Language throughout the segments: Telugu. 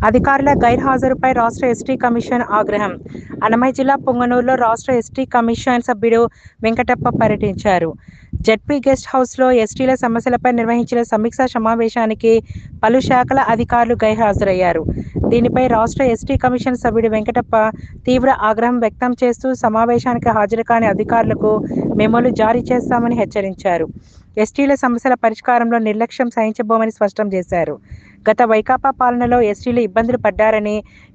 అధికారుల గైర్హాజరుపై రాష్ట్ర ఎస్టీ కమిషన్ ఆగ్రహం. అన్నమయ్య జిల్లా పొంగనూరులో రాష్ట్ర ఎస్టీ కమిషన్ సభ్యుడు వెంకటప్ప పర్యటించారు. జెడ్పీ గెస్ట్ హౌస్లో ఎస్టీల సమస్యలపై నిర్వహించిన సమీక్షా సమావేశానికి పలు శాఖల అధికారులు గైర్హాజరయ్యారు. దీనిపై రాష్ట్ర ఎస్టీ కమిషన్ సభ్యుడు వెంకటప్ప తీవ్ర ఆగ్రహం వ్యక్తం చేస్తూ సమావేశానికి హాజరు కాని అధికారులకు మెమోలు జారీ చేస్తామని హెచ్చరించారు. ఎస్టీల సమస్యల పరిష్కారంలో నిర్లక్ష్యం సహించబోమని స్పష్టం చేశారు. గత వైకాపా పాలనలో ఎస్టీలు ఇబ్బందులు పడ్డారని,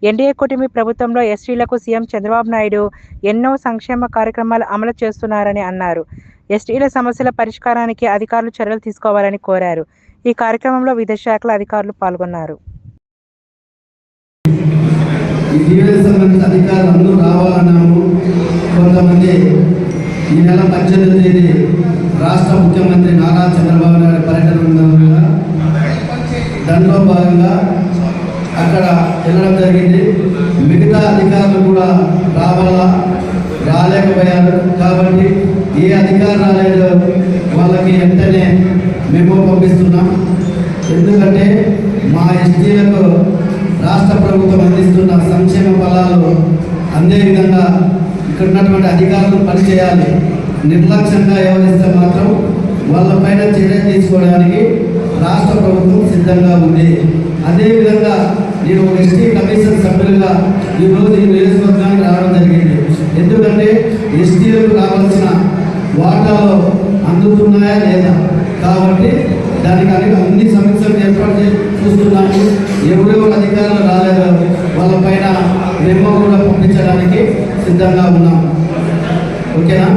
ఎన్డీఏ కూటమి ప్రభుత్వంలో ఎస్టీలకు సీఎం చంద్రబాబు నాయుడు ఎన్నో సంక్షేమ కార్యక్రమాలు అమలు చేస్తున్నారని అన్నారు. ఎస్టీల సమస్యల పరిష్కారానికి అధికారులు చర్యలు తీసుకోవాలని కోరారు. ఈ కార్యక్రమంలో వివిధ శాఖల అధికారులు పాల్గొన్నారు. ఈ నెల 18వ తేదీ రాష్ట్ర ముఖ్యమంత్రి నారా చంద్రబాబు నాయుడు పర్యటన ఉన్నందున దానిలో భాగంగా అక్కడ వెళ్ళడం జరిగింది. మిగతా అధికారులు కూడా రాలేకపోయారు. కాబట్టి ఏ అధికారులు రాలేదో వాళ్ళకి వెంటనే మేము పంపిస్తున్నాం. ఎందుకంటే మా ఎస్టీలకు రాష్ట్ర ప్రభుత్వం అందిస్తున్న సంక్షేమ ఫలాలు అందే విధంగా ఇక్కడ ఉన్నటువంటి అధికారులు పనిచేయాలి. నిర్లక్ష్యంగా వ్యవహరిస్తే మాత్రం వాళ్ళపైన చర్య తీసుకోవడానికి రాష్ట్ర ప్రభుత్వం సిద్ధంగా ఉంది. అదేవిధంగా నేను ఎస్టీ కమిషన్ సభ్యులుగా ఈరోజు ఈ నియోజకవర్గానికి రావడం జరిగింది. ఎందుకంటే ఎస్టీలకు రావాల్సిన వాటాలు అందుతున్నాయా లేదా, కాబట్టి దానికి అన్ని సమీక్షలు ఏర్పాటు చూస్తున్నాము. ఎవరెవరు అధికారులు రాలేదో వాళ్ళపైన మెమో కూడా పంపించడానికి సిద్ధంగా ఉన్నాం. ఓకేనా?